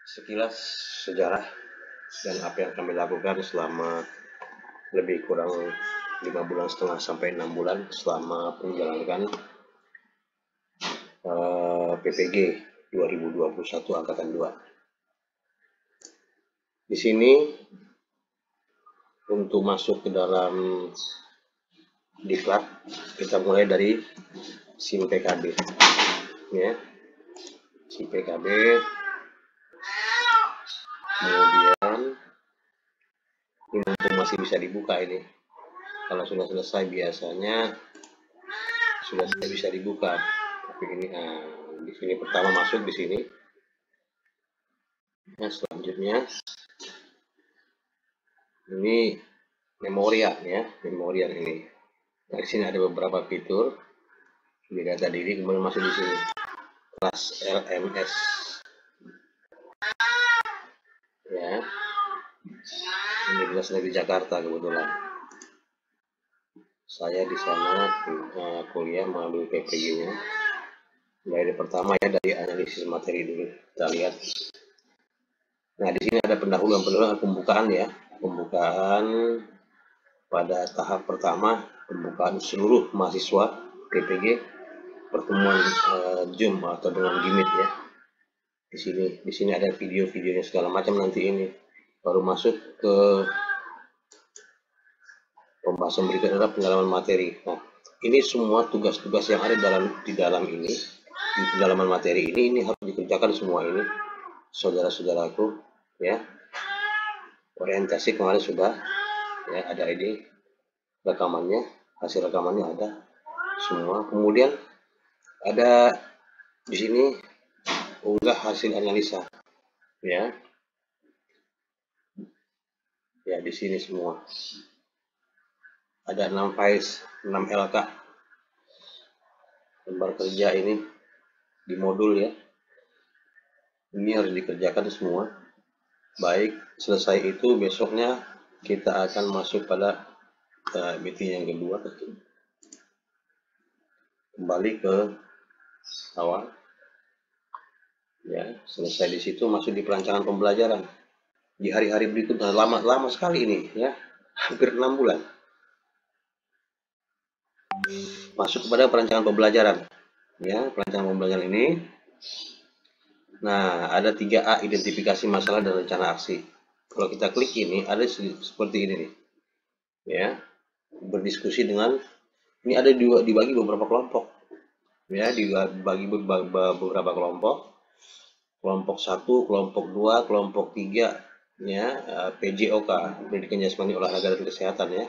Sekilas sejarah dan apa yang kami lakukan selama lebih kurang 5,5 bulan sampai 6 bulan selama menjalankan PPG 2021 Angkatan 2. Di sini untuk masuk ke dalam diklat kita mulai dari SIM PKB, ya, SIM PKB. Kemudian ini mumpung masih bisa dibuka ini. Kalau sudah selesai biasanya sudah bisa dibuka. Tapi ini di sini pertama masuk di sini. Nah, selanjutnya ini memorial, ya, memorial ini. Nah, di sini ada beberapa fitur. Ini data diri, kemudian masuk di sini kelas LMS, ya. Ini kelas negeri Jakarta kebetulan. Saya di sana kuliah mengambil PPG-nya. Dari pertama ya, dari analisis materi dulu kita lihat. Nah, di sini ada pendahuluan pembukaan, ya. Pembukaan pada tahap pertama, pembukaan seluruh mahasiswa PPG, pertemuan Zoom atau dengan Gimit, ya. Di sini ada video-videonya segala macam nanti ini. Baru masuk ke pembahasan berikutnya adalah pendalaman materi. Nah, ini semua tugas-tugas yang ada di dalam ini, di pendalaman materi ini harus dikerjakan semua ini, saudara-saudaraku, ya. Orientasi kemarin sudah, ya, ada ini rekamannya, hasil rekamannya ada semua. Kemudian ada di sini unggah hasil analisa, ya. Ya, di sini semua ada 6 files, 6 LK lembar kerja ini di modul, ya. Ini harus dikerjakan semua. Baik, selesai itu besoknya kita akan masuk pada meeting yang kedua. Kembali ke awal, ya. Selesai di situ masuk di perancangan pembelajaran. Di hari-hari berikutnya lama sekali ini, ya, hampir 6 bulan. Masuk kepada perancangan pembelajaran, ya. Perancangan pembelajaran ini, nah, ada 3A, identifikasi masalah dan rencana aksi. Kalau kita klik ini ada seperti ini nih, ya. Berdiskusi dengan, ini ada dibagi beberapa kelompok, ya, dibagi beberapa kelompok. Kelompok 1, kelompok 2, kelompok 3, ya, PJOK, pendidikan jasmani, olahraga dan kesehatan, ya.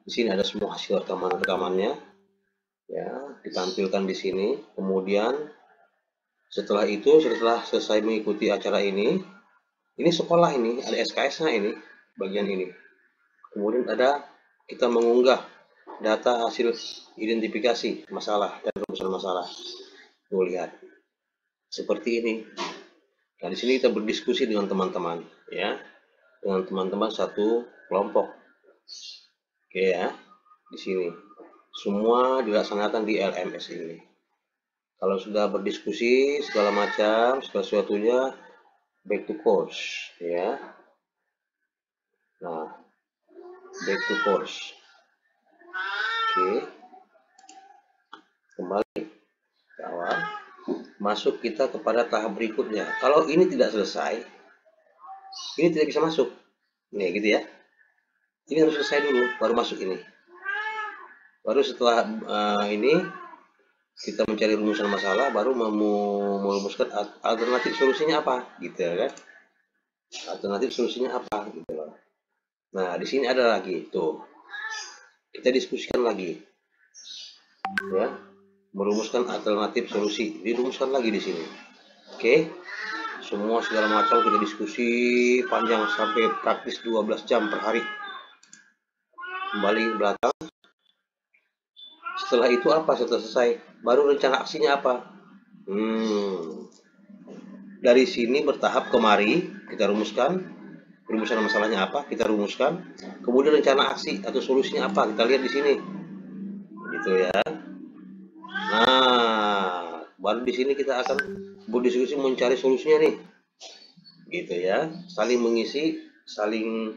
Di sini ada semua hasil rekamannya, ya, ditampilkan di sini. Kemudian setelah itu, setelah selesai mengikuti acara ini sekolah, ini ada SKS-nya, ini bagian ini. Kemudian ada kita mengunggah data hasil identifikasi masalah dan rumusan masalah. Tuh, lihat seperti ini. Nah, di sini kita berdiskusi dengan teman-teman, ya, dengan teman-teman satu kelompok. Oke, ya, di sini semua dilaksanakan di LMS ini. Kalau sudah berdiskusi segala macam, segala sesuatunya, back to course, ya. Nah, back to course. Oke, kembali ke awal. Masuk kita kepada tahap berikutnya. Kalau ini tidak selesai, ini tidak bisa masuk. Nih, gitu, ya. Ini harus selesai dulu, baru masuk ini. Baru setelah ini kita mencari rumusan masalah, baru merumuskan alternatif solusinya apa, gitu, kan? Alternatif solusinya apa, gitu loh. Nah, di sini ada lagi, tuh. Kita diskusikan lagi, ya. Merumuskan alternatif solusi, dirumuskan lagi di sini. Oke. Semua segala macam kita diskusi panjang sampai praktis 12 jam per hari. Kembali ke belakang. Setelah itu apa? Setelah selesai, baru rencana aksinya apa? Dari sini bertahap kemari kita rumuskan rumusan masalahnya apa, kita rumuskan. Kemudian rencana aksi atau solusinya apa, kita lihat di sini, gitu, ya. Nah, baru di sini kita akan berdiskusi mencari solusinya nih. gitu ya, saling mengisi, saling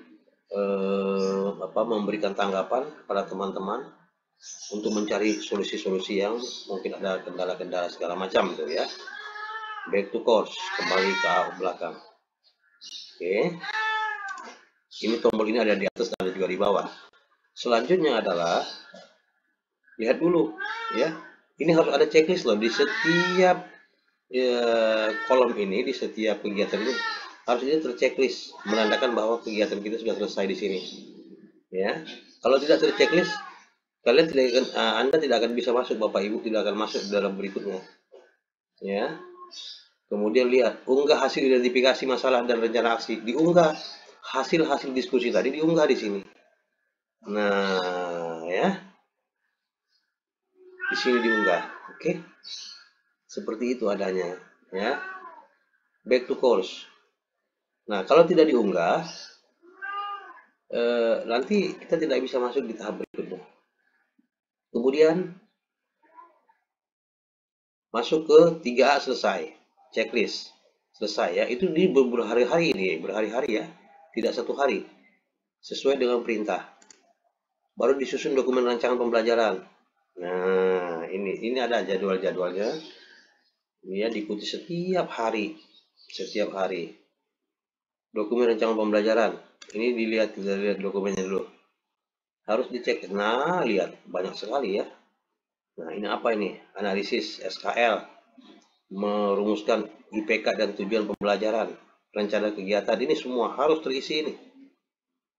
memberikan tanggapan kepada teman-teman untuk mencari solusi-solusi yang mungkin ada kendala-kendala segala macam tuh ya. Back to course, kembali ke belakang. Oke, ini tombol ini ada di atas dan ada juga di bawah. Selanjutnya adalah lihat dulu ya, ini harus ada checklist loh di setiap kolom ini, di setiap kegiatan ini harus ini terchecklist, menandakan bahwa kegiatan kita sudah selesai di sini ya. Kalau tidak terchecklist, kalian tidak akan, Anda tidak akan bisa masuk, Bapak Ibu tidak akan masuk dalam berikutnya ya. Kemudian lihat, unggah hasil identifikasi masalah dan rencana aksi, diunggah hasil-hasil diskusi tadi, diunggah di sini. Nah ya, di sini diunggah. Oke, seperti itu adanya ya. Back to course. Nah, kalau tidak diunggah, nanti kita tidak bisa masuk di tahap berikutnya. Kemudian masuk ke 3A selesai, checklist selesai ya. Itu di berhari-hari ini, berhari-hari ya, tidak satu hari, sesuai dengan perintah. Baru disusun dokumen rancangan pembelajaran. Nah, ini ada jadwal-jadwalnya. Ini ya, diikuti setiap hari, setiap hari. Dokumen rancangan pembelajaran. Ini dilihat, kita lihat dokumennya dulu. Harus dicek. Nah, lihat banyak sekali ya. Nah, ini apa ini? Analisis SKL, merumuskan IPK dan tujuan pembelajaran, rencana kegiatan, ini semua harus terisi ini.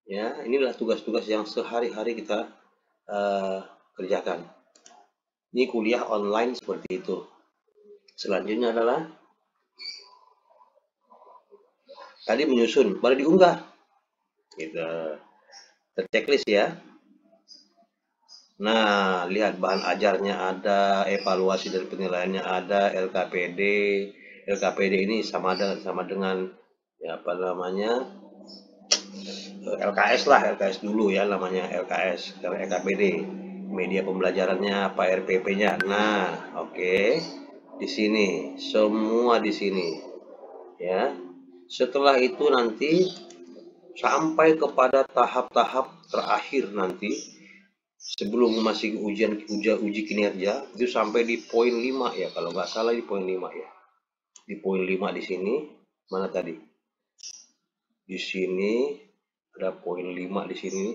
Ya, inilah tugas-tugas yang sehari-hari kita kerjakan. Ini kuliah online seperti itu. Selanjutnya adalah tadi menyusun, baru diunggah. Gitu. Terchecklist ya. Nah, lihat bahan ajarnya ada, evaluasi dari penilaiannya ada, LKPD. LKPD ini sama dengan ya apa namanya, LKS lah, LKS dulu ya namanya LKS, karena LKPD. Media pembelajarannya apa, RPP-nya. Nah, oke. Di sini, semua di sini. Ya. Setelah itu nanti sampai kepada tahap-tahap terakhir nanti, sebelum memasuki uji kinerja, itu sampai di poin 5 ya, kalau nggak salah di poin 5 ya. Di poin 5 di sini, mana tadi? Di sini ada poin 5 di sini.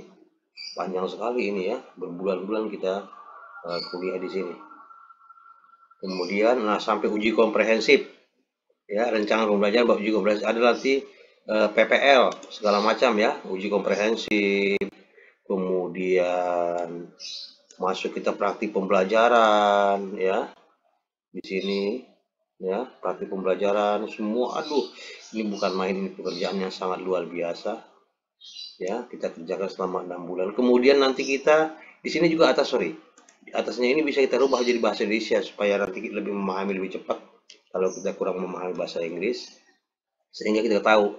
Panjang sekali ini ya, berbulan-bulan kita kuliah di sini. Kemudian sampai uji komprehensif ya, rencana pembelajaran uji komprehensif, ada nanti PPL segala macam ya, uji komprehensif. Kemudian masuk kita praktik pembelajaran ya, di sini ya, praktik pembelajaran semua. Aduh, ini bukan main, ini pekerjaan yang sangat luar biasa ya, kita kerjakan selama 6 bulan. Kemudian nanti kita di sini juga atasnya ini bisa kita rubah jadi bahasa Indonesia supaya nanti lebih memahami lebih cepat kalau kita kurang memahami bahasa Inggris, sehingga kita tahu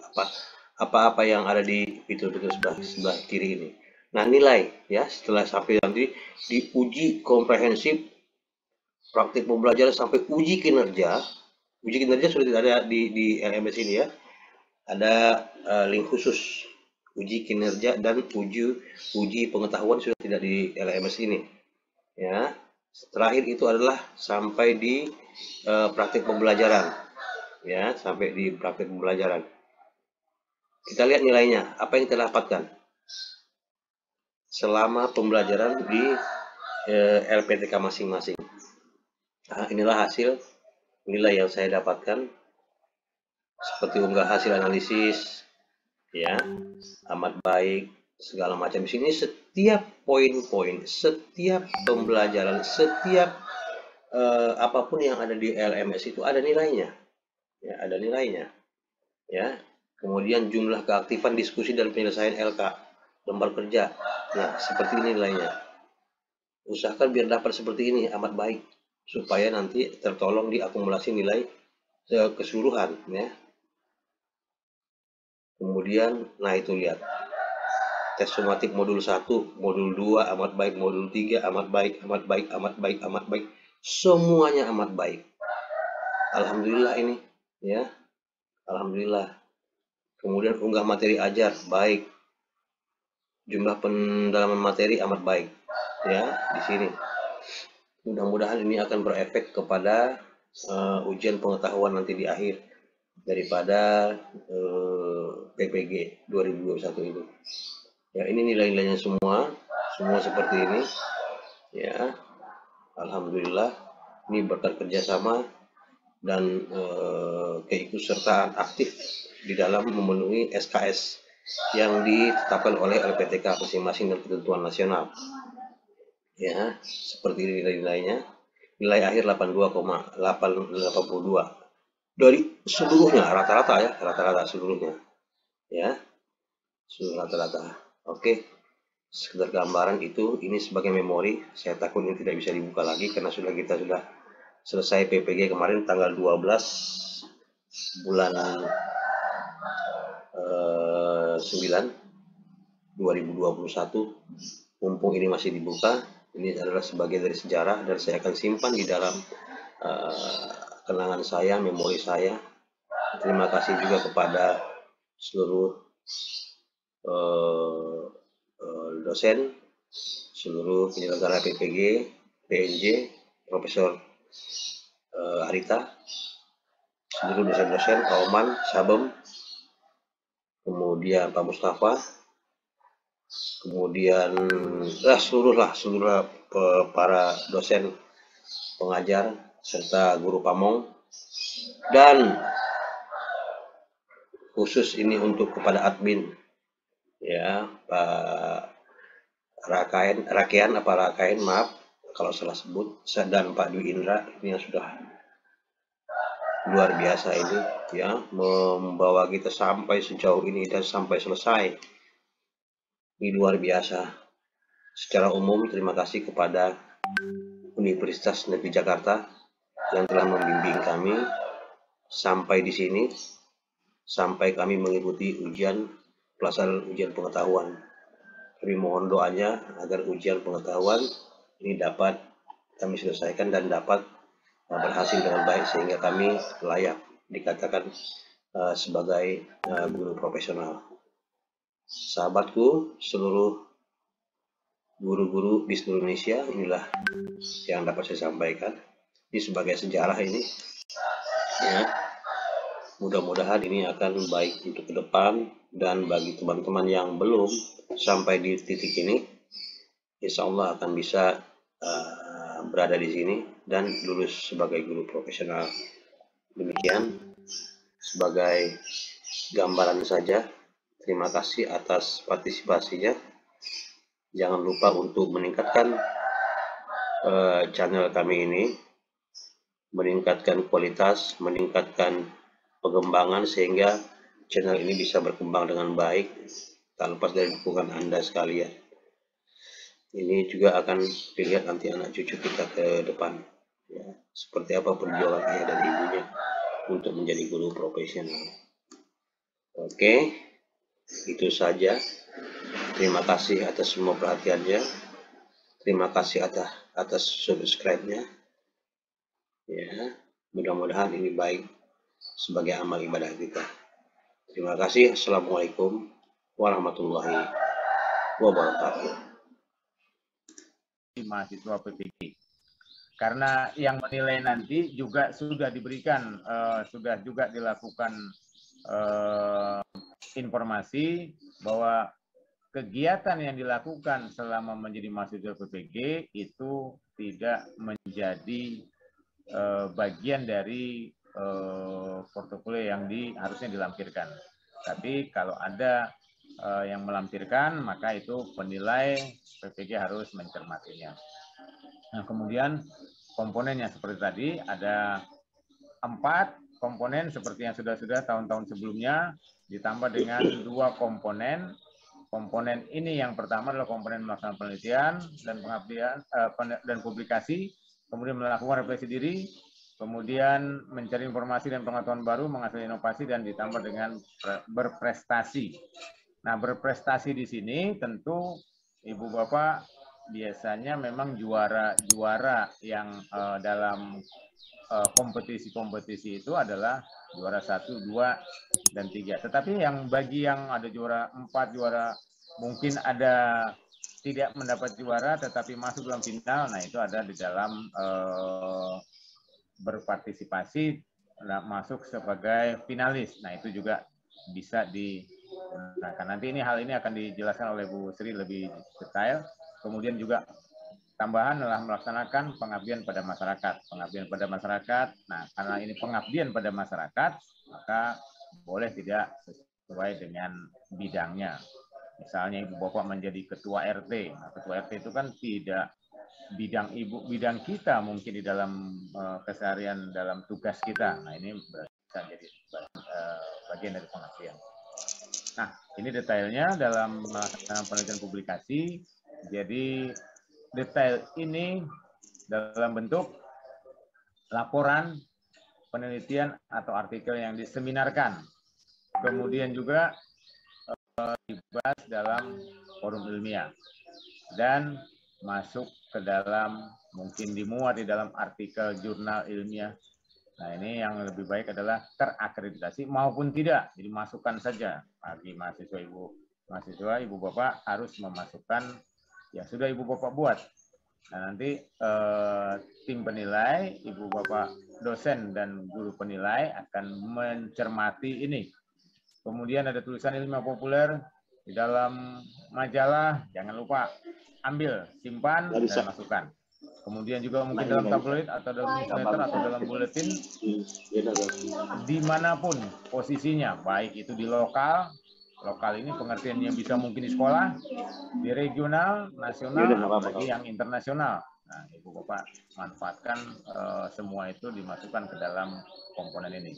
apa yang ada di fitur-fitur sebelah kiri ini. Nah, nilai ya, setelah sampai nanti di uji komprehensif, praktik pembelajaran sampai uji kinerja. Uji kinerja sudah tidak ada di LMS ini ya. Ada link khusus uji kinerja dan uji pengetahuan sudah tidak di LMS ini ya. Terakhir itu adalah sampai di praktik pembelajaran ya, sampai di praktik pembelajaran. Kita lihat nilainya, apa yang kita dapatkan selama pembelajaran di LPTK masing-masing. Nah, inilah hasil nilai yang saya dapatkan, seperti unggah hasil analisis ya, amat baik, segala macam. Di sini setiap poin-poin, setiap pembelajaran, setiap apapun yang ada di LMS itu ada nilainya ya, ada nilainya ya. Kemudian jumlah keaktifan diskusi dan penyelesaian LK, lembar kerja. Nah, seperti ini nilainya. Usahakan biar dapat seperti ini, amat baik, supaya nanti tertolong di akumulasi nilai keseluruhan ya. Kemudian, nah itu lihat, tes sumatif modul 1, modul 2 amat baik, modul 3 amat baik, amat baik, amat baik, amat baik, semuanya amat baik. Alhamdulillah ini ya, alhamdulillah. Kemudian unggah materi ajar, baik. Jumlah pendalaman materi amat baik. Ya, di sini. Mudah-mudahan ini akan berefek kepada ujian pengetahuan nanti di akhir daripada PPG 2021 ini. Ya, ini nilai-nilainya semua seperti ini. Ya, alhamdulillah ini berkat kerjasama dan keikutsertaan aktif di dalam memenuhi SKS yang ditetapkan oleh LPTK masing-masing dan ketentuan nasional. Ya, seperti ini nilai-nilainya. Nilai akhir 82,82 dari seluruhnya, rata-rata ya, rata-rata seluruhnya. Ya, seluruh rata-rata. Oke, sekedar gambaran itu, ini sebagai memori. Saya takut ini tidak bisa dibuka lagi karena kita sudah selesai PPG kemarin tanggal 12 bulan 9 2021. Mumpung ini masih dibuka, ini adalah sebagian dari sejarah dan saya akan simpan di dalam kenangan saya, memori saya. Terima kasih juga kepada seluruh dosen, seluruh penyelenggara PPG, PNJ, Profesor Arita, seluruh dosen-dosen, Pak Oman, Sabem, kemudian Pak Mustafa, kemudian seluruh para dosen pengajar serta guru pamong, dan khusus ini untuk kepada admin ya, Pak Rakean maaf kalau salah sebut, dan Pak Dwi Indra ini yang sudah luar biasa ini ya, membawa kita sampai sejauh ini dan sampai selesai. Ini luar biasa. Secara umum terima kasih kepada Universitas Negeri Jakarta yang telah membimbing kami sampai di sini, sampai kami mengikuti pelaksanaan ujian pengetahuan. Kami mohon doanya agar ujian pengetahuan ini dapat kami selesaikan dan dapat berhasil dengan baik sehingga kami layak dikatakan sebagai guru profesional. Sahabatku, seluruh guru-guru di seluruh Indonesia, inilah yang dapat saya sampaikan. Ini sebagai sejarah ini, ya. Mudah-mudahan ini akan baik untuk ke depan, dan bagi teman-teman yang belum sampai di titik ini, insya Allah akan bisa berada di sini dan lulus sebagai guru profesional. Demikian sebagai gambaran saja. Terima kasih atas partisipasinya. Jangan lupa untuk meningkatkan channel kami ini, meningkatkan kualitas, meningkatkan pengembangan sehingga channel ini bisa berkembang dengan baik, tak lepas dari dukungan Anda sekalian. Ini juga akan dilihat nanti anak cucu kita ke depan, ya, seperti apa perjuangan ayah dan ibunya untuk menjadi guru profesional. Oke, itu saja. Terima kasih atas semua perhatiannya. Terima kasih atas subscribe-nya. Ya, mudah-mudahan ini baik sebagai amal ibadah kita. Terima kasih. Assalamualaikum warahmatullahi wabarakatuh. Mahasiswa PPG. Karena yang menilai nanti juga sudah diberikan, sudah juga dilakukan informasi bahwa kegiatan yang dilakukan selama menjadi mahasiswa PPG itu tidak menjadi bagian dari portofolio yang harusnya dilampirkan. Tapi kalau ada yang melampirkan, maka itu penilai PPG harus mencermatinya. Nah, kemudian komponennya seperti tadi, ada 4 komponen seperti yang sudah tahun-tahun sebelumnya, ditambah dengan 2 komponen. Komponen ini yang pertama adalah komponen melaksanakan penelitian dan pengabdian dan publikasi, kemudian melakukan refleksi diri, kemudian mencari informasi dan pengetahuan baru, menghasilkan inovasi, dan ditambah dengan berprestasi. Nah, berprestasi di sini tentu Ibu Bapak biasanya memang juara yang dalam kompetisi-kompetisi itu adalah juara 1, 2, dan 3. Tetapi yang bagi yang ada juara 4, juara mungkin ada tidak mendapat juara tetapi masuk dalam final, nah itu ada di dalam berpartisipasi masuk sebagai finalis. Nah itu juga bisa digunakan. Nanti hal ini akan dijelaskan oleh Bu Sri lebih detail. Kemudian juga tambahan adalah melaksanakan pengabdian pada masyarakat. Pengabdian pada masyarakat, nah karena ini pengabdian pada masyarakat, maka boleh tidak sesuai dengan bidangnya. Misalnya ibu bapak menjadi ketua RT. Nah, ketua RT itu kan tidak bidang kita mungkin di dalam keseharian dalam tugas kita. Nah, ini bisa jadi bagian dari pengabdian. Nah, ini detailnya dalam melaksanakan penelitian publikasi. Jadi detail ini dalam bentuk laporan penelitian atau artikel yang diseminarkan. Kemudian juga dibahas dalam forum ilmiah dan masuk ke dalam, mungkin dimuat di dalam artikel jurnal ilmiah. Nah, ini yang lebih baik adalah terakreditasi maupun tidak. Jadi masukkan saja bagi mahasiswa ibu bapak harus memasukkan yang sudah ibu bapak buat. Nah, nanti tim penilai, ibu bapak dosen dan guru penilai akan mencermati ini. Kemudian ada tulisan ilmiah populer di dalam majalah, jangan lupa ambil, simpan, dan masukkan. Kemudian juga mungkin dalam tabloid atau dalam newsletter atau dalam buletin, dimanapun posisinya, baik itu di lokal ini pengertiannya bisa mungkin di sekolah, di regional, nasional, apalagi yang internasional. Nah, ibu bapak manfaatkan semua itu dimasukkan ke dalam komponen ini.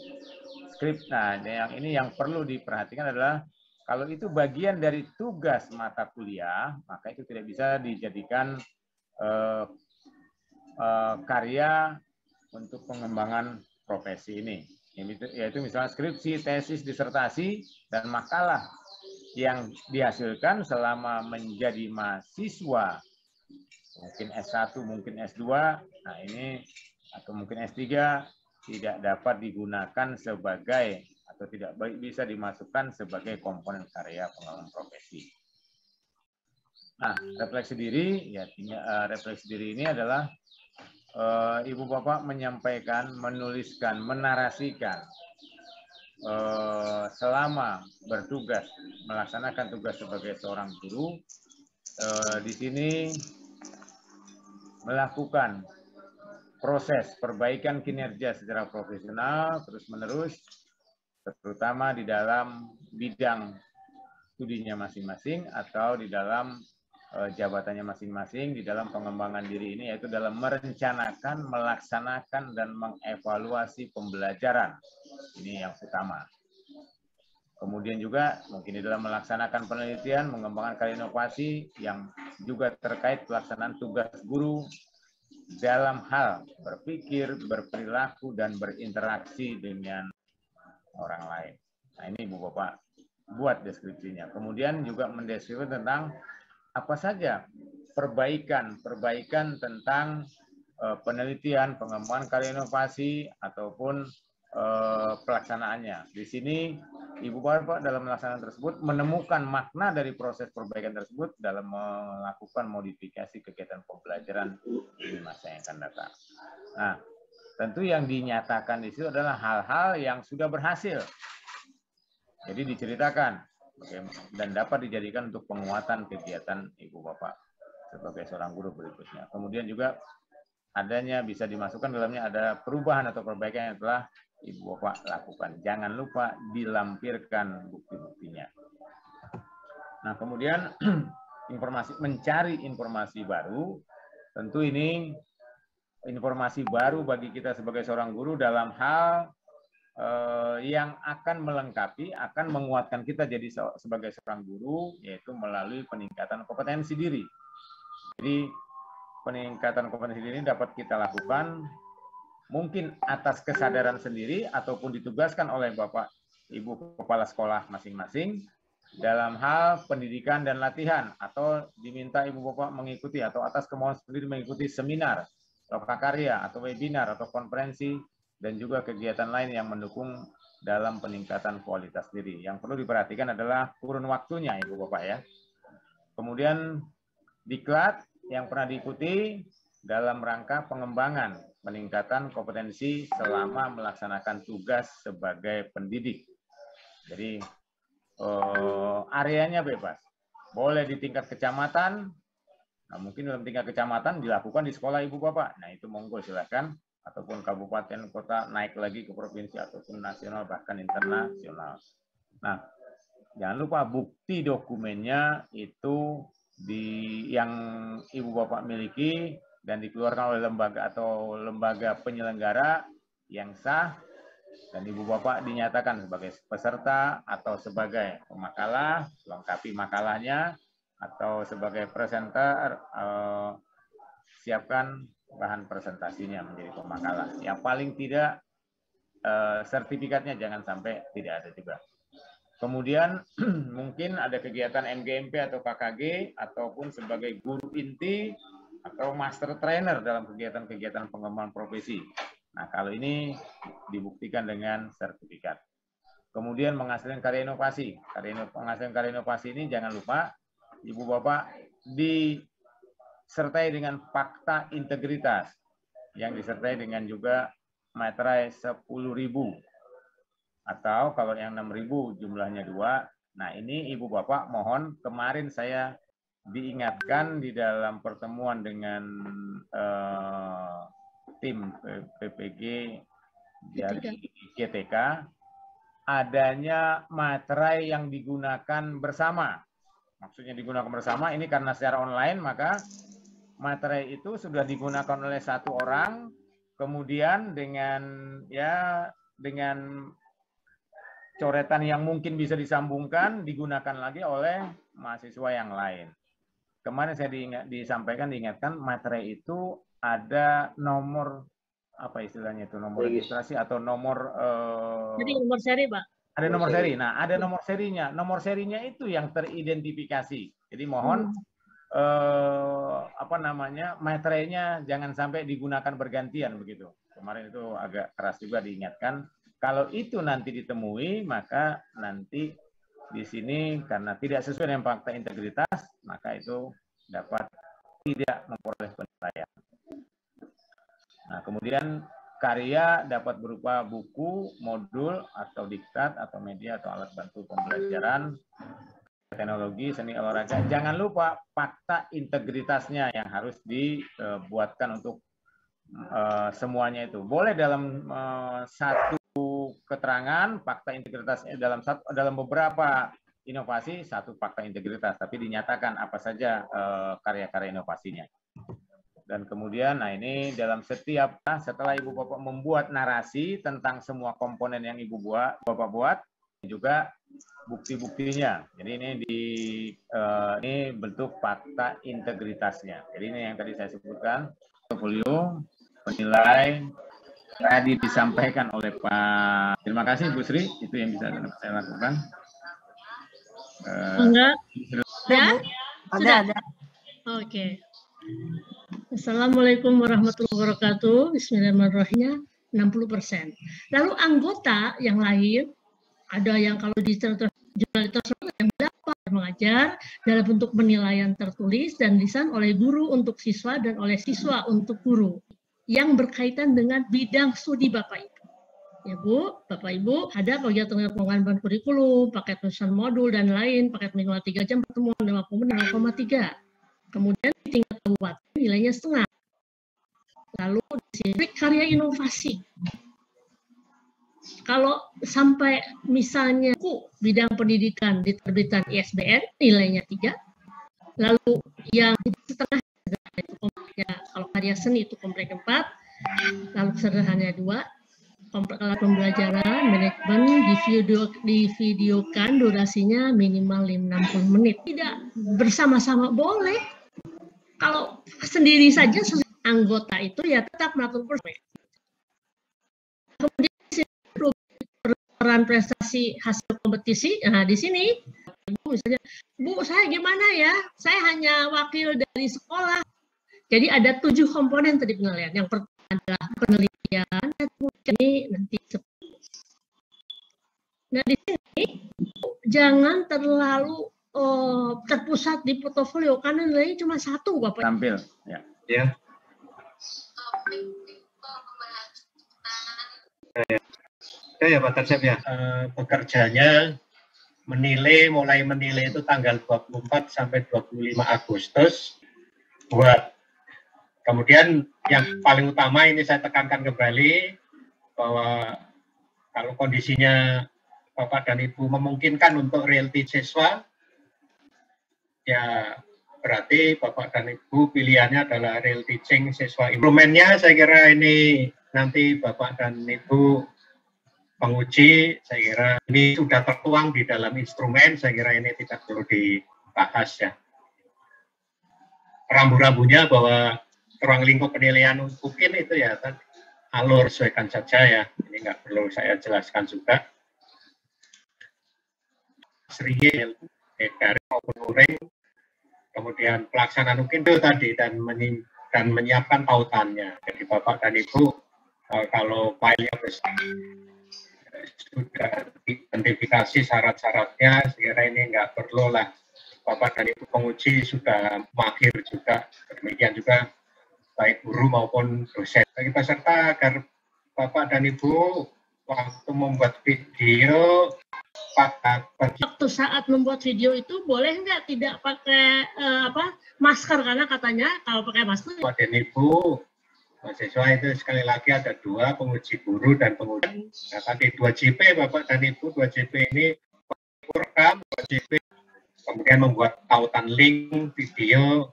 Skrip, nah yang perlu diperhatikan adalah kalau itu bagian dari tugas mata kuliah, maka itu tidak bisa dijadikan karya untuk pengembangan profesi ini. Yaitu misalnya skripsi, tesis, disertasi, dan makalah yang dihasilkan selama menjadi mahasiswa, mungkin S1, mungkin S2, nah ini, atau mungkin S3, tidak dapat digunakan sebagai, atau tidak bisa dimasukkan sebagai komponen karya pengembangan profesi. Nah, refleksi diri, ya refleksi diri ini adalah ibu bapak menyampaikan, menuliskan, menarasikan selama bertugas melaksanakan tugas sebagai seorang guru, di sini melakukan proses perbaikan kinerja secara profesional terus-menerus, terutama di dalam bidang studinya masing-masing atau di dalam jabatannya masing-masing di dalam pengembangan diri ini, yaitu dalam merencanakan, melaksanakan, dan mengevaluasi pembelajaran. Ini yang utama. Kemudian juga mungkin di dalam melaksanakan penelitian, mengembangkan karya inovasi yang juga terkait pelaksanaan tugas guru dalam hal berpikir, berperilaku, dan berinteraksi dengan orang lain. Nah, ini Ibu Bapak buat deskripsinya. Kemudian juga mendeskripsikan tentang apa saja perbaikan tentang penelitian, pengembangan karya inovasi, ataupun pelaksanaannya. Di sini Ibu Bapak dalam melaksanakan tersebut menemukan makna dari proses perbaikan tersebut dalam melakukan modifikasi kegiatan pembelajaran di masa yang akan datang. Nah, tentu yang dinyatakan di situ adalah hal-hal yang sudah berhasil. Jadi diceritakan dan dapat dijadikan untuk penguatan kegiatan Ibu Bapak sebagai seorang guru berikutnya. Kemudian juga adanya bisa dimasukkan dalamnya ada perubahan atau perbaikan yang telah Ibu Bapak lakukan. Jangan lupa dilampirkan bukti-buktinya. Nah, kemudian mencari informasi baru, tentu ini informasi baru bagi kita sebagai seorang guru dalam hal yang akan melengkapi, akan menguatkan kita jadi sebagai seorang guru, yaitu melalui peningkatan kompetensi diri. Jadi peningkatan kompetensi diri ini dapat kita lakukan mungkin atas kesadaran sendiri ataupun ditugaskan oleh Bapak Ibu Kepala Sekolah masing-masing dalam hal pendidikan dan latihan, atau diminta Ibu Bapak mengikuti atau atas kemauan sendiri mengikuti seminar lokakarya atau webinar atau konferensi, dan juga kegiatan lain yang mendukung dalam peningkatan kualitas diri. Yang perlu diperhatikan adalah kurun waktunya, Ibu Bapak ya. Kemudian diklat yang pernah diikuti dalam rangka pengembangan, peningkatan kompetensi selama melaksanakan tugas sebagai pendidik. Jadi areanya bebas. Boleh di tingkat kecamatan, nah mungkin dalam tingkat kecamatan dilakukan di sekolah Ibu Bapak. Nah itu monggo silakan, ataupun kabupaten, kota, naik lagi ke provinsi ataupun nasional bahkan internasional. Nah, jangan lupa bukti dokumennya itu yang Ibu Bapak miliki dan dikeluarkan oleh lembaga atau lembaga penyelenggara yang sah, dan Ibu Bapak dinyatakan sebagai peserta atau sebagai pemakalah, lengkapi makalahnya, atau sebagai presenter, siapkan bahan presentasinya menjadi pemakalah. Yang paling tidak sertifikatnya jangan sampai tidak ada juga. Kemudian mungkin ada kegiatan MGMP atau KKG, ataupun sebagai guru inti atau master trainer dalam kegiatan-kegiatan pengembangan profesi. Nah, kalau ini dibuktikan dengan sertifikat. Kemudian menghasilkan karya inovasi. Penghasilkan karya inovasi ini jangan lupa, Ibu Bapak, disertai dengan fakta integritas, yang disertai dengan juga materai 10.000. Atau kalau yang 6.000 jumlahnya 2. Nah, ini Ibu Bapak mohon, kemarin saya diingatkan di dalam pertemuan dengan tim PPG dari GTK, adanya materai yang digunakan bersama. Maksudnya digunakan bersama ini karena secara online, maka materai itu sudah digunakan oleh satu orang, kemudian dengan coretan yang mungkin bisa disambungkan digunakan lagi oleh mahasiswa yang lain. Kemarin saya diingatkan materai itu ada nomor, apa istilahnya itu, nomor registrasi atau nomor jadi nomor seri, Pak. Ada nomor seri. Nah, ada nomor serinya. Nomor serinya itu yang teridentifikasi. Jadi mohon materainya jangan sampai digunakan bergantian begitu. Kemarin itu agak keras juga diingatkan. Kalau itu nanti ditemui, maka nanti di sini karena tidak sesuai dengan fakta integritas, maka itu dapat tidak memperoleh penilaian. Nah, kemudian karya dapat berupa buku, modul, atau diktat, atau media, atau alat bantu pembelajaran, teknologi, seni, olahraga. Jangan lupa fakta integritasnya yang harus dibuatkan untuk semuanya itu. Boleh dalam satu keterangan fakta integritasnya, dalam beberapa inovasi satu fakta integritas, tapi dinyatakan apa saja karya-karya inovasinya. Dan kemudian, nah ini dalam setelah Ibu Bapak membuat narasi tentang semua komponen yang Ibu Bapak buat, juga bukti-buktinya. Jadi ini bentuk fakta integritasnya. Jadi ini yang tadi saya sebutkan, portfolio, penilai, tadi disampaikan oleh Pak. Terima kasih Bu Sri, itu yang bisa saya lakukan. Enggak? Ya? Ada. Oke. Assalamualaikum warahmatullahi wabarakatuh. Bismillahirrahmanirrahim. 60%. Lalu anggota yang lain, ada yang kalau di jurnalitas yang dapat mengajar dalam bentuk penilaian tertulis dan lisan oleh guru untuk siswa dan oleh siswa untuk guru yang berkaitan dengan bidang studi Bapak Ibu. Ya Bu, Bapak Ibu, ada kegiatan pengembangan kurikulum, paket penulisan modul dan lain, paket minimal 3 jam pertemuan 0,3. Kemudian di tingkat kabupaten nilainya setengah. Lalu di sini karya inovasi. Kalau sampai misalnya bidang pendidikan diterbitan ISBN nilainya 3. Lalu yang setengah itu kalau karya seni itu komplek 4. Lalu sederhananya 2. Komplek alat pembelajaran, manajemen divideokan durasinya minimal 60 menit. Tidak bersama-sama boleh. Kalau sendiri saja anggota itu ya tetap melakukan proses. Kemudian peran prestasi hasil kompetisi. Nah, di sini Ibu misalnya, Bu, saya gimana ya? Saya hanya wakil dari sekolah. Jadi ada 7 komponen tadi penilaian. Yang pertama adalah penelitian, ini nanti. Nah di sini jangan terlalu terpusat di portofolio karena nilainya cuma 1, Bapak. Tampil, ya. Ya. Ya Pak Tarsem ya, pekerjanya mulai menilai itu tanggal 24 sampai 25 Agustus buat. Kemudian yang paling utama ini saya tekankan kembali bahwa kalau kondisinya Bapak dan Ibu memungkinkan untuk realty siswa, ya berarti Bapak dan Ibu pilihannya adalah real teaching siswa. Implementnya saya kira ini nanti Bapak dan Ibu penguji, saya kira ini sudah tertuang di dalam instrumen, saya kira ini tidak perlu dibahas ya. Rambu-rambunya bahwa ruang lingkup penilaian mungkin itu ya alur sesuaikan saja ya, ini nggak perlu saya jelaskan juga. Serigil, dari maupun uring, kemudian pelaksanaan mungkin itu tadi dan menyiapkan tautannya. Jadi Bapak dan Ibu kalau filenya sudah identifikasi syarat-syaratnya, sekira ini nggak perlu lah. Bapak dan Ibu penguji sudah mahir juga, demikian juga baik guru maupun dosen. Bagi peserta agar Bapak dan Ibu waktu membuat video, waktu saat membuat video itu boleh nggak tidak pakai masker, karena katanya kalau pakai masker. Bapak dan Ibu mahasiswa itu sekali lagi ada 2, penguji guru dan penguji. Nah, tadi 2 JP Bapak dan Ibu, 2 JP ini rekam, 2 JP kemudian membuat tautan link video,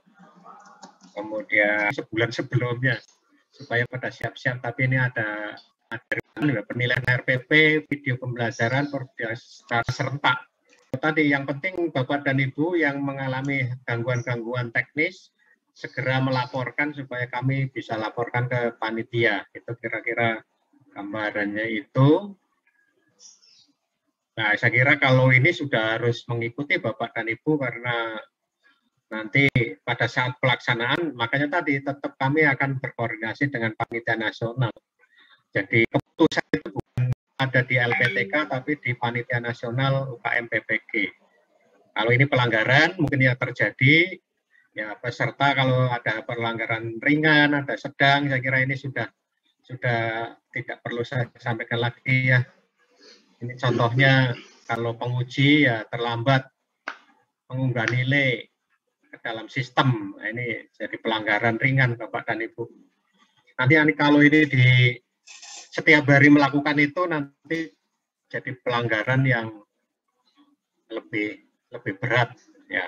kemudian sebulan sebelumnya supaya pada siap-siap. Tapi ini ada penilaian RPP, video pembelajaran secara serentak. Tadi yang penting Bapak dan Ibu yang mengalami gangguan-gangguan teknis segera melaporkan supaya kami bisa laporkan ke panitia. Itu kira-kira gambarannya itu. Nah, saya kira kalau ini sudah harus mengikuti Bapak dan Ibu karena nanti pada saat pelaksanaan, makanya tadi tetap kami akan berkoordinasi dengan panitia nasional. Jadi keputusan itu bukan ada di LPTK, tapi di panitia nasional UKM PPG. Kalau ini pelanggaran mungkin yang terjadi, ya peserta kalau ada pelanggaran ringan, ada sedang, saya kira ini sudah tidak perlu saya sampaikan lagi ya. Ini contohnya kalau penguji ya terlambat mengunggah nilai ke dalam sistem, nah, ini jadi pelanggaran ringan Bapak dan Ibu. Nanti kalau ini di setiap hari melakukan itu nanti jadi pelanggaran yang lebih berat ya.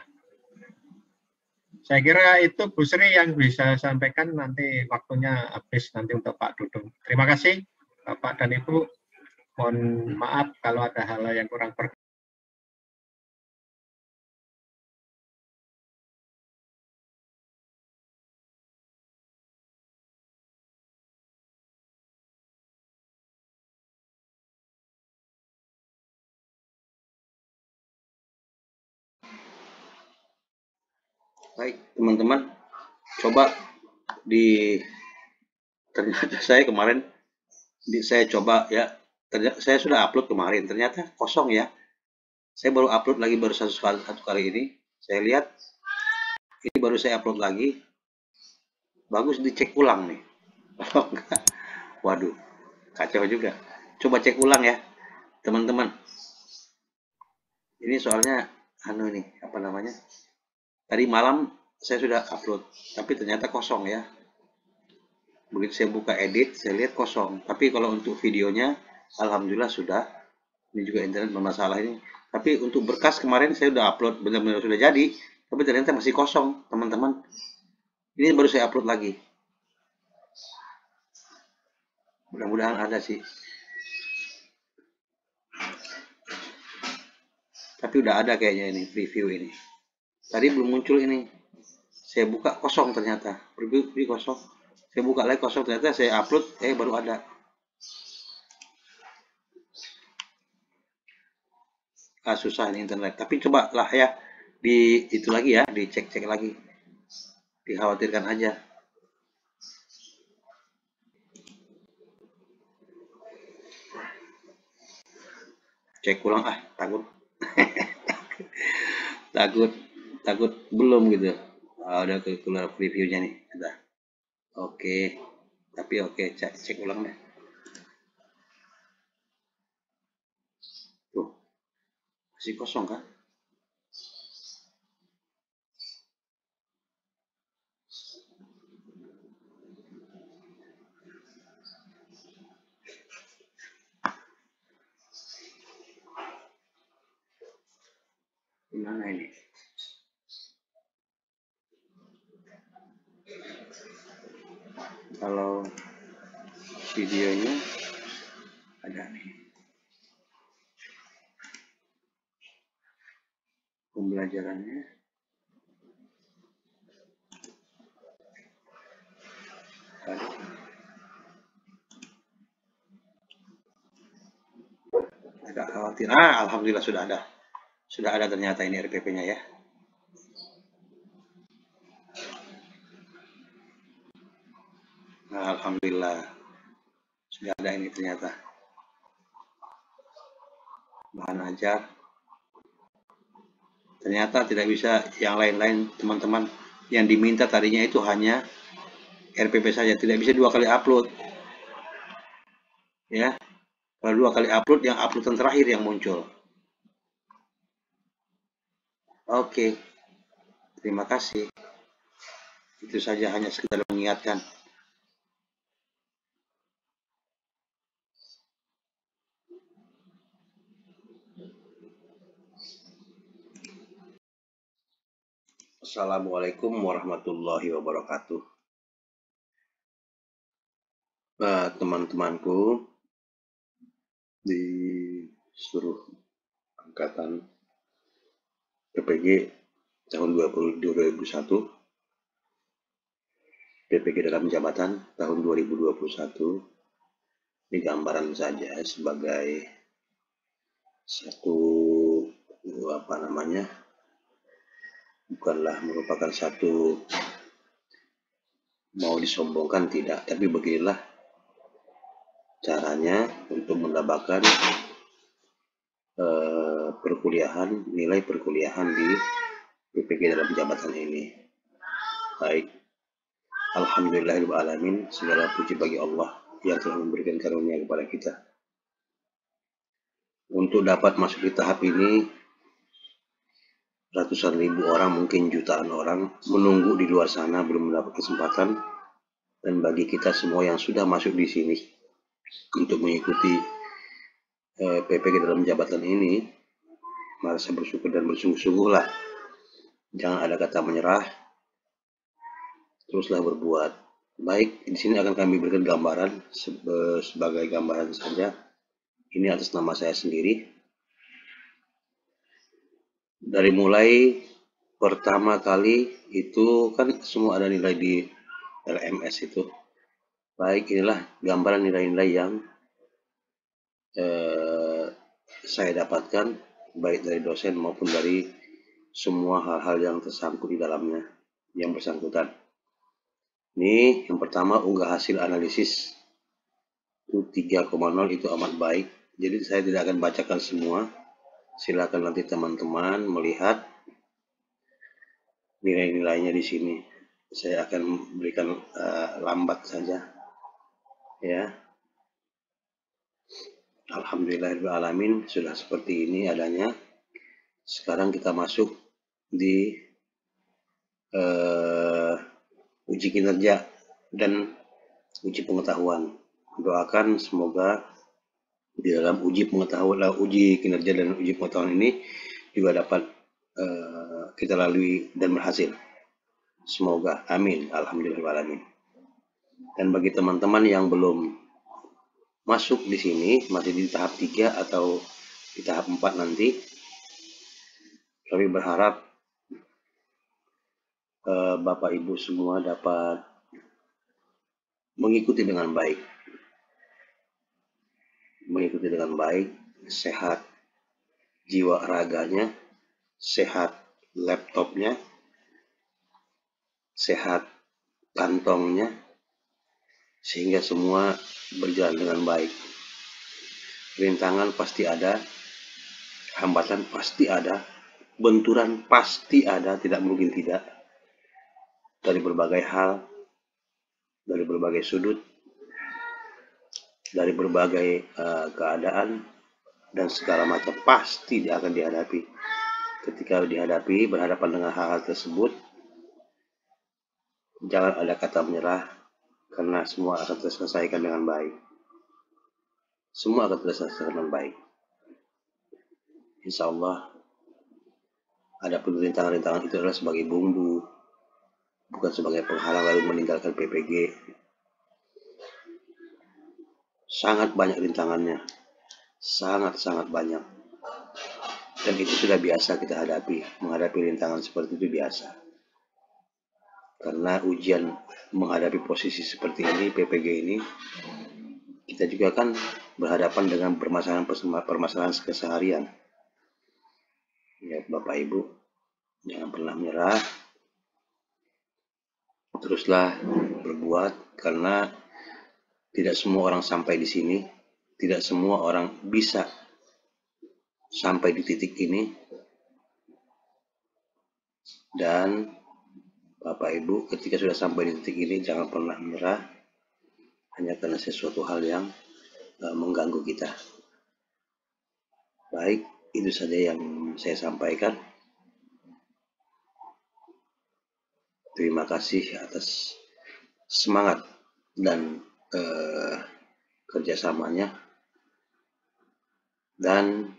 Saya kira itu Bu Sri yang bisa sampaikan, nanti waktunya habis nanti untuk Pak Dudung. Terima kasih Bapak dan Ibu. Mohon maaf kalau ada hal yang kurang berkenan. Baik, teman-teman, coba ternyata saya kemarin saya coba ya, ternyata saya sudah upload kemarin, ternyata kosong ya. Saya baru upload lagi baru satu kali ini. Saya lihat ini baru saya upload lagi. Bagus, dicek ulang nih. Kalau enggak, waduh, kacau juga. Coba cek ulang ya, teman-teman. Ini soalnya ini apa namanya? Tadi malam saya sudah upload, tapi ternyata kosong ya. Begitu saya buka edit, saya lihat kosong. Tapi kalau untuk videonya, alhamdulillah sudah. Ini juga internet bermasalah ini. Tapi untuk berkas kemarin saya sudah upload, benar-benar sudah jadi. Tapi ternyata masih kosong, teman-teman. Ini baru saya upload lagi. Mudah-mudahan ada sih. Tapi udah ada kayaknya ini, preview ini. Tadi belum muncul ini. Saya buka kosong ternyata. Preview kosong. Saya buka lagi kosong, ternyata saya upload, baru ada. Susah ini internet. Tapi cobalah ya, itu lagi ya, dicek-cek lagi. Dikhawatirkan aja. Cek ulang, takut. takut belum gitu. Udah keluar previewnya nih, udah. Oke, tapi oke, cek ulang deh. Tuh, masih kosong kan? Gimana ini? Kalau videonya ada nih, pembelajarannya ada. Agak khawatir. Alhamdulillah sudah ada ternyata ini RPP-nya ya. Alhamdulillah sudah ada ini ternyata. Bahan ajar. Ternyata tidak bisa yang lain-lain teman-teman. Yang diminta tadinya itu hanya RPP saja, tidak bisa 2 kali upload. Ya. Kalau 2 kali upload, yang uploadan terakhir yang muncul. Oke. Terima kasih. Itu saja, hanya sekedar mengingatkan. Assalamualaikum warahmatullahi wabarakatuh. Teman-temanku di seluruh angkatan PPG tahun 2021, PPG dalam jabatan tahun 2021, ini gambaran saja sebagai satu bukanlah merupakan satu mau disombongkan, tidak, tapi beginilah caranya untuk mendapatkan nilai perkuliahan di PPG dalam jabatan ini. Baik, alhamdulillahirrahmanirrahim, segala puji bagi Allah yang telah memberikan karunia kepada kita. Untuk dapat masuk di tahap ini, ratusan ribu orang, mungkin jutaan orang menunggu di luar sana belum mendapat kesempatan. Dan bagi kita semua yang sudah masuk di sini untuk mengikuti PPG dalam jabatan ini, merasa bersyukur dan bersungguh-sungguhlah. Jangan ada kata menyerah, teruslah berbuat baik. Di sini akan kami berikan gambaran sebagai gambaran saja. Ini atas nama saya sendiri. Dari mulai pertama kali itu kan semua ada nilai di LMS itu. Baik, inilah gambaran nilai-nilai yang saya dapatkan baik dari dosen maupun dari semua hal-hal yang tersangkut di dalamnya yang bersangkutan. Ini yang pertama, unggah hasil analisis itu 3,0, itu amat baik. Jadi saya tidak akan bacakan semua. Silakan nanti teman-teman melihat nilai-nilainya di sini. Saya akan berikan lambat saja. Ya. Alhamdulillahirrahmanirrahim, sudah seperti ini adanya. Sekarang kita masuk di uji kinerja dan uji pengetahuan. Doakan semoga di dalam uji pengetahuan, uji kinerja dan uji pengetahuan ini juga dapat kita lalui dan berhasil. Semoga, amin, alhamdulillahirrahmanirrahim. Dan bagi teman-teman yang belum masuk di sini, masih di tahap 3 atau di tahap 4 nanti, kami berharap Bapak Ibu semua dapat mengikuti dengan baik. Mengikuti dengan baik, sehat jiwa raganya, sehat laptopnya, sehat kantongnya, sehingga semua berjalan dengan baik. Rintangan pasti ada, hambatan pasti ada, benturan pasti ada, tidak mungkin tidak, dari berbagai hal, dari berbagai sudut, dari berbagai keadaan, dan segala macam pasti akan dihadapi. Ketika dihadapi, berhadapan dengan hal-hal tersebut, jangan ada kata menyerah, karena semua akan terselesaikan dengan baik. Semua akan terselesaikan dengan baik. Insya Allah, ada pun rintangan-rintangan itu adalah sebagai bumbu, bukan sebagai penghalang lalu meninggalkan PPG. Sangat banyak rintangannya, sangat-sangat banyak. Dan itu sudah biasa kita hadapi, menghadapi rintangan seperti itu biasa. Karena ujian menghadapi posisi seperti ini, PPG ini, kita juga kan berhadapan dengan permasalahan keseharian. Ya, Bapak Ibu, jangan pernah menyerah. Teruslah berbuat, karena tidak semua orang sampai di sini, tidak semua orang bisa sampai di titik ini. Dan Bapak Ibu, ketika sudah sampai di titik ini, jangan pernah menyerah hanya karena sesuatu hal yang mengganggu kita. Baik, itu saja yang saya sampaikan. Terima kasih atas semangat dan kerjasamanya. Dan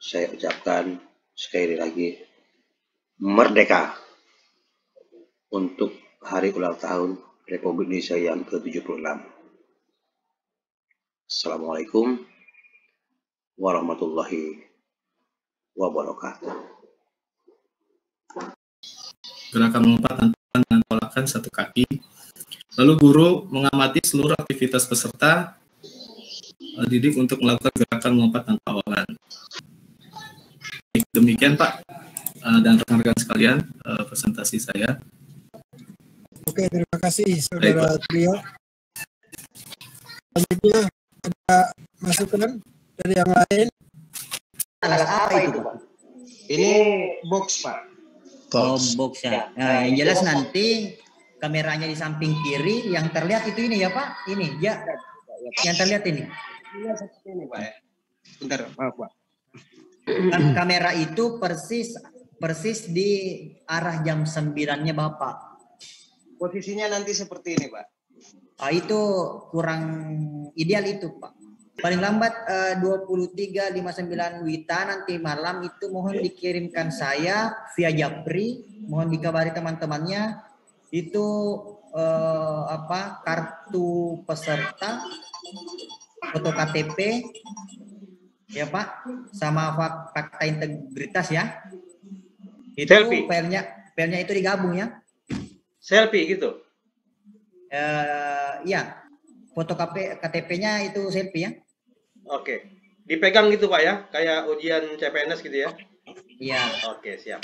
saya ucapkan sekali lagi merdeka untuk hari ulang tahun Republik Indonesia yang ke-76. Assalamualaikum warahmatullahi wabarakatuh. Gerakan melompat tantangan dengan tolakan satu kaki. Lalu guru mengamati seluruh aktivitas peserta didik untuk melakukan gerakan melompat tanpa awalan. Demikian Pak dan rekan-rekan sekalian presentasi saya. Oke, terima kasih Saudara Trio. Selanjutnya ada masukan dari yang lain. Alat apa itu Pak? Ini box Pak. Oh, box ya. Nah, yang jelas nanti kameranya di samping kiri, yang terlihat itu ini ya Pak? Ini ya. Yang terlihat ini. Ini seperti ini Pak ya. Bentar, maaf Pak. Kamera itu persis di arah jam 9-nya Bapak. Posisinya nanti seperti ini Pak. Itu kurang ideal itu Pak. Paling lambat 23.59 WITA nanti malam itu mohon dikirimkan saya via Japri, mohon dikabari teman-temannya itu kartu peserta, foto KTP ya Pak, sama fakta integritas ya. Itu selfie. filenya itu digabung ya. Selfie gitu. Ya. Foto KTP-nya itu selfie ya. Oke. Dipegang gitu Pak ya, kayak ujian CPNS gitu ya. Iya. Oke, siap.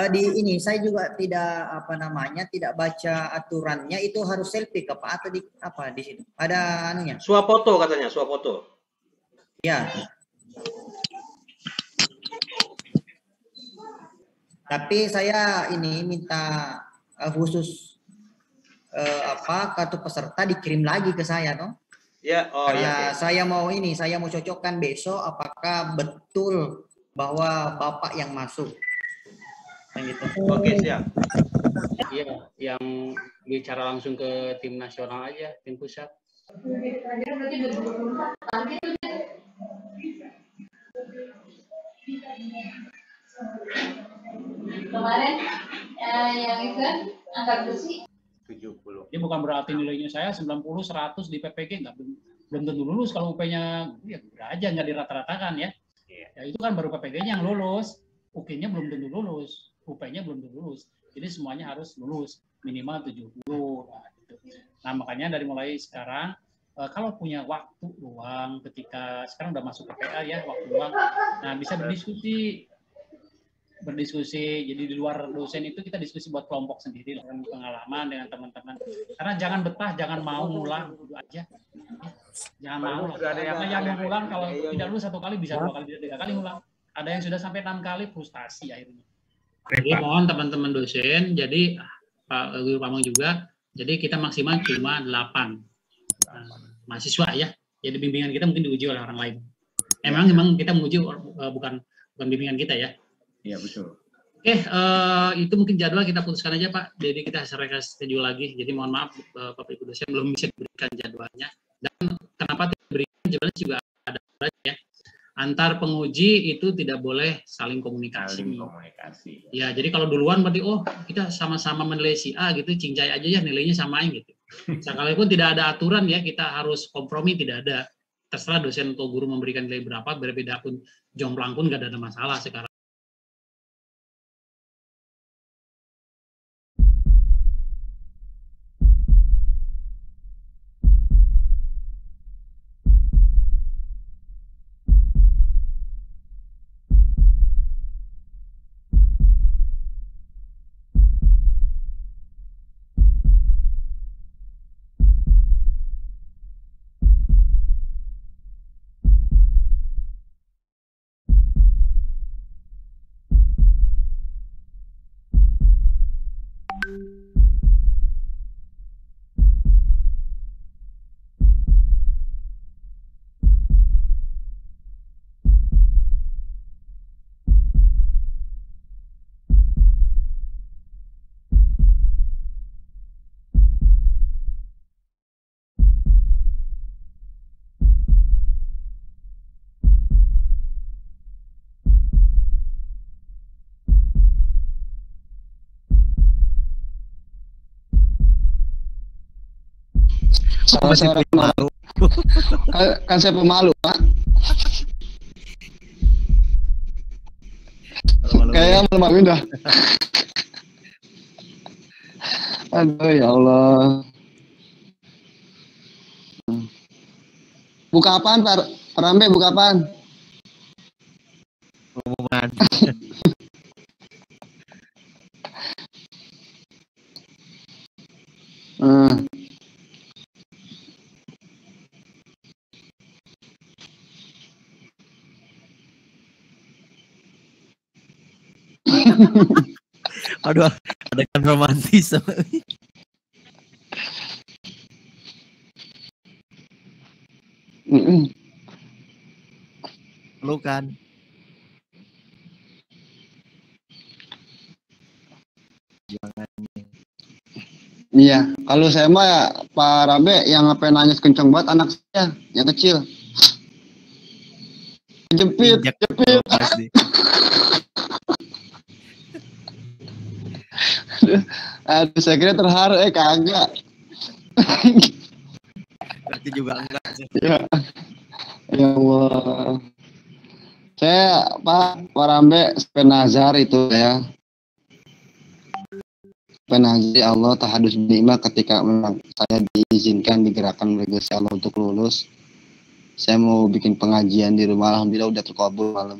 Di ini saya juga tidak tidak baca aturannya, itu harus selfie ke Pak atau di situ ada anunya. Swafoto katanya, swafoto. Ya. Tapi saya ini minta khusus kartu peserta dikirim lagi ke saya toh. Ya, Karena saya mau cocokkan besok apakah betul bahwa Bapak yang masuk. Gitu. Oke, siap. Iya, yang bicara langsung ke tim nasional aja, tim pusat. Kemarin yang itu angkat besi 70. Ini bukan berarti nilainya saya 90, 100 di PPG belum tentu lulus kalau UP-nya ya aja nggak dirata-ratakan ya. Ya itu kan baru PPG-nya yang lulus, UK-nya belum tentu lulus, UP-nya belum tentu lulus. Jadi semuanya harus lulus minimal 70. Nah, gitu. Nah makanya dari mulai sekarang kalau punya waktu luang ketika sekarang udah masuk KPA ya waktu luang, nah bisa berdiskusi. Jadi di luar dosen itu kita diskusi buat kelompok sendiri dengan pengalaman dengan teman-teman. Karena jangan betah, jangan mau ngulang dulu aja. Jangan mau. Karena yang ngulang kalau tidak lulus 1 kali bisa 2 kali, 3 kali ngulang. Ada yang sudah sampai 6 kali, frustasi akhirnya. Jadi mohon teman-teman dosen, jadi Pak Guru Pamong juga, jadi kita maksimal cuma 8 mahasiswa ya. Jadi bimbingan kita mungkin diuji oleh orang lain. Memang kita menguji bukan bimbingan kita ya. Iya betul. Oke, itu mungkin jadwal kita putuskan aja Pak. Jadi kita schedule lagi. Jadi mohon maaf Bapak Ibu dosen belum bisa diberikan jadwalnya. Dan kenapa tidak diberikan jadwalnya juga ada ya. Antar penguji itu tidak boleh saling komunikasi. Ya, jadi kalau duluan berarti kita sama-sama menilai si A gitu, cincai aja ya nilainya samain gitu. Sekalipun tidak ada aturan ya, kita harus kompromi, tidak ada. Terserah dosen atau guru memberikan nilai berapa, berbeda pun jomplang pun nggak ada masalah sekarang. Sama saya orang malu. Kan saya pemalu, Pak. Kayaknya malu dah. Aduh ya Allah. Buka apaan Pak Rambe, buka apaan? Pengumuman. Aduh, ada kan romantis. Pelukan. Iya, kalau saya mah ya Pak Rabe yang ngapain nangis kenceng banget anak saya yang kecil. Jepit. Aduh, saya kira terharu, kagak. Berarti juga enggak sih. Ya Allah. Saya Pak Rambe penazar itu ya. Penazar ya Allah tahadus nikmat ketika memang saya diizinkan digerakkan oleh Gusti Allah untuk lulus. Saya mau bikin pengajian di rumah, alhamdulillah udah terkabul malam.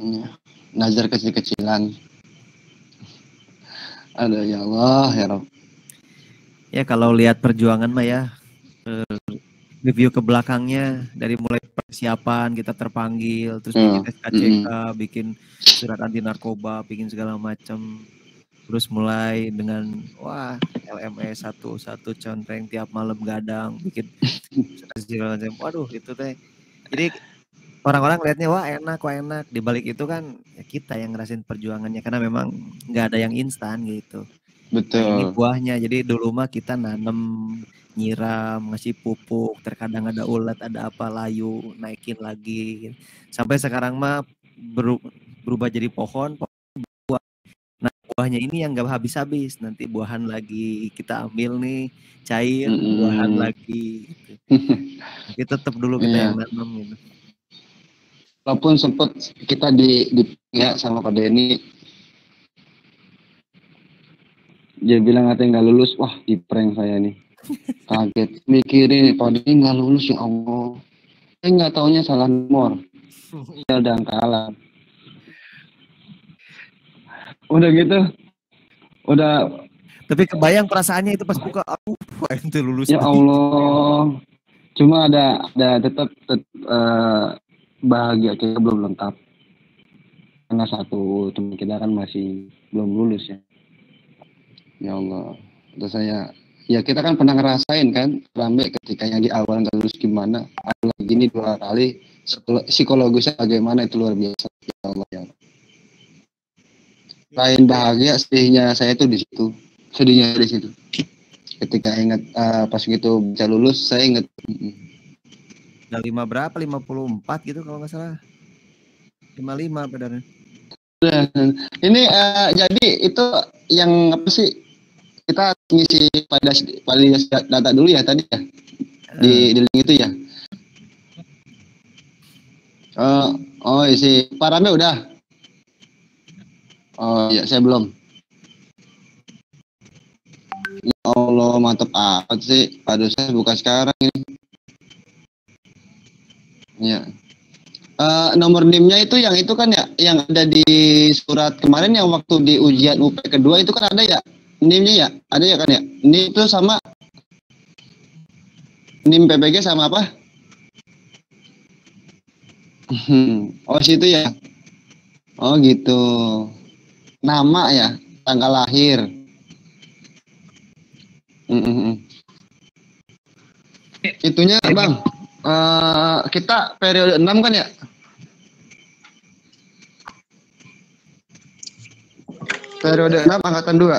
Ya. Nazar kecil-kecilan. Aduh ya Allah ya Rabb. Ya kalau lihat perjuangan mah ya, review ke belakangnya dari mulai persiapan kita terpanggil, terus bikin SKCK, bikin surat anti narkoba, bikin segala macam, terus mulai dengan LME satu contreng tiap malam gadang, bikin segala macam. Waduh itu teh. Jadi orang-orang lihatnya enak, di balik itu kan ya kita yang ngerasain perjuangannya karena memang nggak ada yang instan gitu. Betul. Nah, ini buahnya. Jadi dulu mah kita nanem, nyiram, ngasih pupuk, terkadang ada ulat, ada apa layu, naikin lagi. Sampai sekarang mah berubah jadi pohon buah. Nah, buahnya ini yang nggak habis-habis. Nanti buahan lagi kita ambil nih, cair, buahan lagi. Gitu. Tapi tetap dulu kita yang nanam gitu. Walaupun sempat kita ya sama Pak Denny, dia bilang katanya nggak lulus, wah di prank saya nih, kaget, mikirin Pak Denny nggak lulus ya Allah, saya nggak taunya salah nomor, ya udah angkalan, udah gitu, udah. Tapi kebayang perasaannya itu pas buka, itu lulus. Ya Allah, Cuma ada tetap bahagia kita belum lengkap. Karena satu teman kita kan masih belum lulus ya. Ya Allah. Terus ya kita kan pernah ngerasain kan rame ketika yang di awal nggak lulus gimana. Gini 2 kali psikologisnya bagaimana itu luar biasa. Ya Allah ya. Lain bahagia sedihnya saya tuh di situ. Sedihnya di situ. Ketika ingat pas gitu bisa lulus, saya ingat. Udah 5 berapa? 54 gitu kalau nggak salah. 55 bedarnya. Ini jadi itu yang apa sih? Kita ngisi pada data dulu ya tadi ya. Di link itu ya. Isi Parame udah. Oh ya, saya belum. Ya Allah, mantep amat sih. Aduh, saya buka sekarang ini. Ya. Nomor NIM-nya itu yang itu kan ya, yang ada di surat kemarin yang waktu di ujian UP kedua itu kan ada ya? NIM-nya ya? Ada ya kan ya? NIM itu sama NIM PPG sama apa? Oh, situ ya? Oh, gitu. Nama ya? Tanggal lahir. Itunya Bang, kita periode 6 kan ya? Periode 6 angkatan 2.